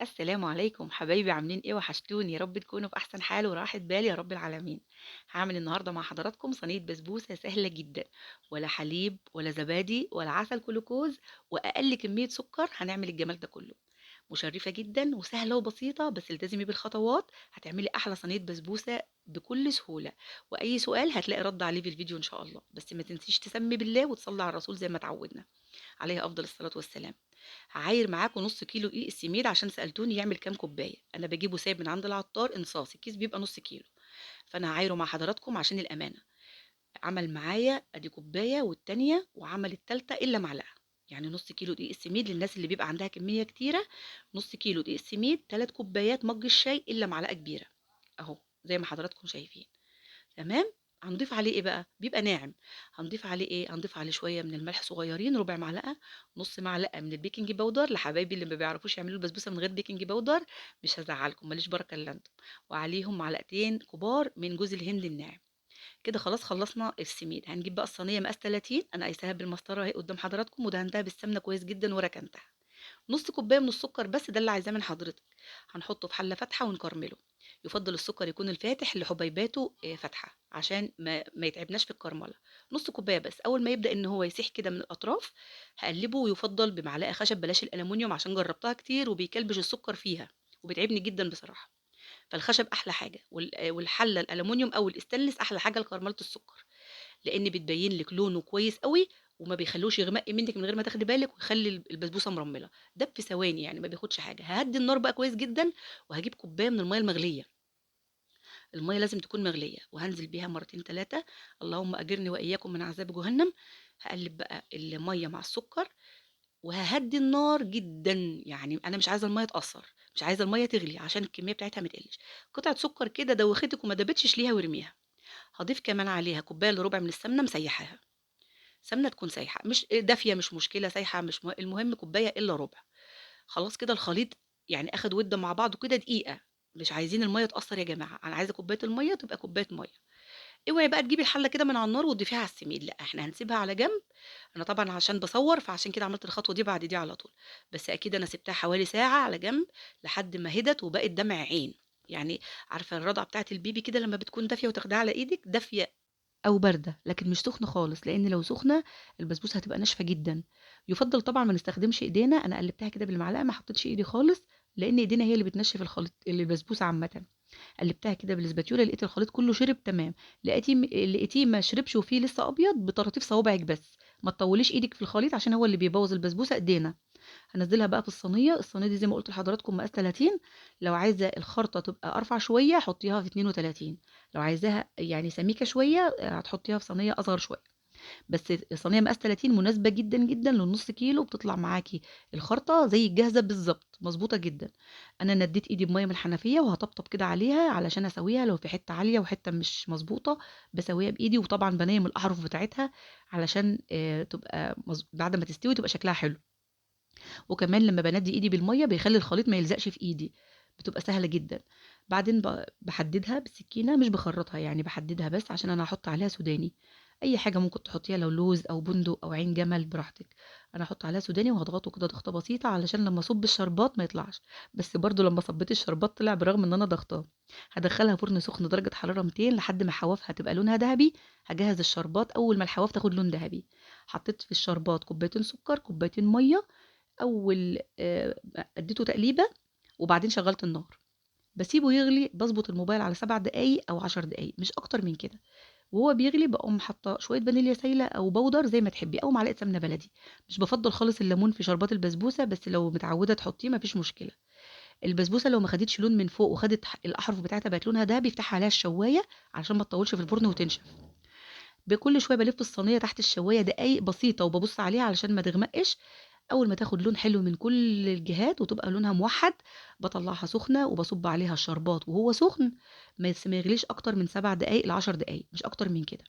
السلام عليكم حبايبي، عاملين ايه؟ وحشتوني، يا رب تكونوا في احسن حال وراحة بال يا رب العالمين. هعمل النهارده مع حضراتكم صينيه بسبوسه سهله جدا، ولا حليب ولا زبادي ولا عسل كلوكوز، واقل كميه سكر هنعمل الجمال ده كله. مشرفه جدا وسهله وبسيطه، بس التزمي بالخطوات هتعملي احلى صينيه بسبوسه بكل سهوله. واي سؤال هتلاقي رد عليه في الفيديو ان شاء الله، بس ما تنسيش تسمي بالله وتصلي على الرسول زي ما اتعودنا عليه افضل الصلاه والسلام. هعاير معاكم نص كيلو دقيق السميد عشان سألتوني يعمل كام كوباية. أنا بجيبه سايب من عند العطار انصاص، الكيس بيبقى نص كيلو، فأنا هعايره مع حضراتكم عشان الأمانة. عمل معايا أدي كوباية والتانية وعمل التالتة إلا معلقة. يعني نص كيلو دقيق السميد للناس اللي بيبقى عندها كمية كتيرة. نص كيلو دقيق السميد 3 كوبايات مج الشاي إلا معلقة كبيرة، أهو زي ما حضراتكم شايفين. تمام. هنضيف عليه ايه بقى؟ بيبقى ناعم. هنضيف عليه ايه؟ هنضيف عليه شويه من الملح صغيرين، ربع معلقه. نص معلقه من البيكنج باودر لحبايبي اللي ما بيعرفوش يعملوا البسبوسه من غير بيكنج باودر. مش هزعلكم، ماليش بركه الا انتم. وعليهم معلقتين كبار من جوز الهند الناعم. كده خلاص خلصنا السميد. هنجيب بقى الصينيه مقاس 30، انا قايساها بالمسطره اهي قدام حضراتكم، ودهنتها بالسمنه كويس جدا وركنتها. نص كوبايه من السكر بس، ده اللي عايزاه من حضرتك. هنحطه في حله فاتحه ونكرمله. يفضل السكر يكون الفاتح اللي حبيباته فاتحه عشان ما يتعبناش في الكرمله. نص كوبايه بس. اول ما يبدا ان هو يسيح كده من الاطراف هقلبه، ويفضل بمعلقه خشب بلاش الالومنيوم عشان جربتها كتير وبيكلبش السكر فيها وبيتعبني جدا بصراحه. فالخشب احلى حاجه، والحله الالومنيوم او الاستانلس احلى حاجه لكرمله السكر، لان بتبين لك لونه كويس قوي، وما بيخلوش يغمق منك من غير ما تاخدي بالك، ويخلي البسبوسه مرمله. ده في ثواني يعني، ما بياخدش حاجه. ههدي النار بقى كويس جدا، وهجيب كوبايه من الميه المغليه. الميه لازم تكون مغليه، وهنزل بيها مرتين ثلاثه. اللهم اجرني واياكم من عذاب جهنم. هقلب بقى الميه مع السكر، وههدي النار جدا. يعني انا مش عايزه الميه تاثر، مش عايزه الميه تغلي عشان الكميه بتاعتها ما تقلش. قطعه سكر كده دوختك وما دابتش، شليها وارميها. هضيف كمان عليها كوبايه الا ربع من السمنه مسيحاها. سمنة تكون سايحة، مش دافية مش مشكلة، سايحة مش المهم كوباية إلا ربع. خلاص كده الخليط يعني أخد وِدّة مع بعضه كده دقيقة. مش عايزين المَيّة تأثّر يا جماعة، أنا عايزة كوباية المَيّة تبقى كوباية مَيّة. اوعي بقى تجيبي الحلة كده من على النار وتضيفيها على السميد، لأ إحنا هنسيبها على جنب. أنا طبعًا عشان باصوّر فعشان كده عملت الخطوة دي بعد دي على طول. بس أكيد أنا سِبتها حوالي ساعة على جنب لحد ما هدت وبقت دمع عين. يعني عارفة الرضعة بتاعة البيبي كده لمّا بتكون دافية وتاخديها على إيدِك، دافية أو باردة، لكن مش سخنة خالص، لإن لو سخنة البسبوسة هتبقى ناشفة جدًا. يُفضّل طبعًا ما نستخدمش إيدينا. أنا قلّبتها كده بالمعلقة، ما حطيتش إيدي خالص، لإن إيدينا هي اللي بتنشّف البسبوسة عامةً. قلّبتها كده بالإسباتيولا، لقيت الخليط كلّه شرب تمام. لقيتيه ما شربش وفيه لسه أبيض بطراطيف صوابعِك بس. ما تطوّليش إيدِك في الخليط عشان هو اللي بيبوّظ البسبوسة، إيدينا. هانزّلها بقى في الصينية. الصينية دي زي ما قُلت لحضراتكم مقاس 30. لو عايزة الخرطة تبقى أرفع شوية حطّيها في 32. لو عايزاها يعني سميكة شوية هتحطّيها في صينية أصغر شوية. بس الصينية مقاس 30 مناسبة جدًا، جدًا للنُص كيلو، بتطلع معاكِ الخرطة زي الجاهزة بالضبط، مضبوطة جدًا. أنا ندّيت إيدي بمَيّة من الحنفية وهاطبطب كده عليها علشان أساويها، لو في حتّة عالية وحتّة مش مضبوطة باساويها بإيدي، وطبعًا بانيّم الأحرف بتاعتها علشان تبقى بعد ما تستوي تبقى شكلها حلو. وكمان لمّا باندّي إيدي بالمَيّة بيخلّي الخليط ما يلزقش في إيدي، بتبقى سهلة جدًا. بعدين باحدّدها بالسكينة، مش باخرّطها، يعني باحدّدها بس عشان أنا هاحُط عليها سوداني. أي حاجة ممكن تحطّيها، لو لوز أو بندق أو عين جمل براحتك. أنا هاحُط عليها سوداني وهاضغطه كده ضغطة بسيطة علشان لمّا أصُب الشربات ما يطلعش. بس برضه لمّا صبّيت الشربات طلع برغم إن أنا ضاغطاه. هادخّلها فرن سخن درجة حرارة 200 لحد ما حوافها تبقى لونها دهبي. هاجهّز الشربات أول ما الحواف تاخد لون دهبي. حطّيت في الشربات كوبايتين سُكّر، كوبايتين مَيّة. أول ادّيته تقليبة، وبعدين شغّلت النار. باسيبه يغلي، باضبط الموبايل على 7 دقايق أو 10 دقايق، مش أكتر من كده. وهو بيغلي باقوم حاطة شوية فانيليا سايلة أو بودر زي ما تحبي، أو معلقة سمنة بلدي. مش بافضّل خالص الليمون في شربات البسبوسة، بس لو متعودة تحطيه ما فيش مشكلة. البسبوسة لو ما خدتش لون من فوق وخدت الأحرف بتاعتها بقت لونها دهبي، افتحي عليها الشواية علشان ما تطوّلش في الفرن وتنشف. بكل شوية بالِف الصينية تحت الشواية دقايق بسيطة وبابُص عليها علشان ما تغمقش. أول ما تاخد لون حلو من كل الجهات وتبقى لونها موحّد، باطلّعها سخنة وباصُب عليها الشربات وهو سخن. ما يغليش أكتر من 7 دقايق ل10 دقايق، مش أكتر من كده.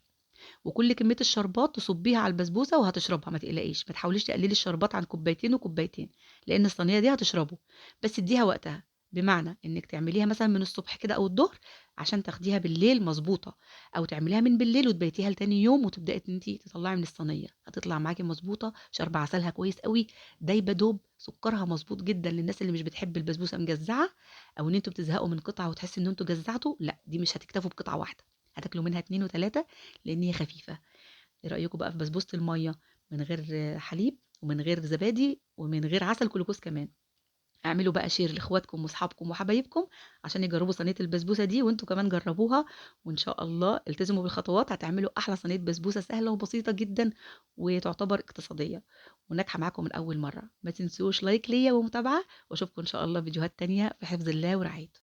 وكل كمية الشربات تصُبّيها على البسبوسة وهتشربها، ما تقلقيش. ما تحاوليش تقلّلي الشربات عن كوبايتين وكوبايتين، لإن الصينية دي هتشربه. بس ادّيها وقتها. بمعنى إنِّك تعمليها مثلًا من الصبح كده أو الضهر عشان تاخديها بالليل مضبوطة، أو تعمليها من بالليل وتبيتيها لتاني يوم وتبدئي إن أنتِ تطلّعي من الصينية، هتطلع معاكِ مضبوطة، شاربة عسلها كويس أوي، دايبة دوب، سكرها مضبوط جدًا للناس اللي مش بتحب البسبوسة مجزّعة، أو إن أنتم بتزهقوا من قطعة وتحسّوا إن أنتم جزّعتوا، لأ دي مش هتكتفوا بقطعة واحدة، هتاكلوا منها 2 و3 لإن هي خفيفة. إيه رأيكم بقى في بسبوسة المَيّة من غير حليب ومن غير زبادي ومن غير عسل كلوكوز كمان؟ اعملوا بقى شير لاخواتكم واصحابكم وحبايبكم عشان يجربوا صينية البسبوسة دي وانتم كمان جربوها، وان شاء الله التزموا بالخطوات هتعملوا احلى صينية بسبوسة سهلة وبسيطة جدا وتعتبر اقتصادية وناجحة معاكم من اول مرة. ما تنسوش لايك ليا ومتابعة، واشوفكم ان شاء الله فيديوهات تانية في حفظ الله ورعايته.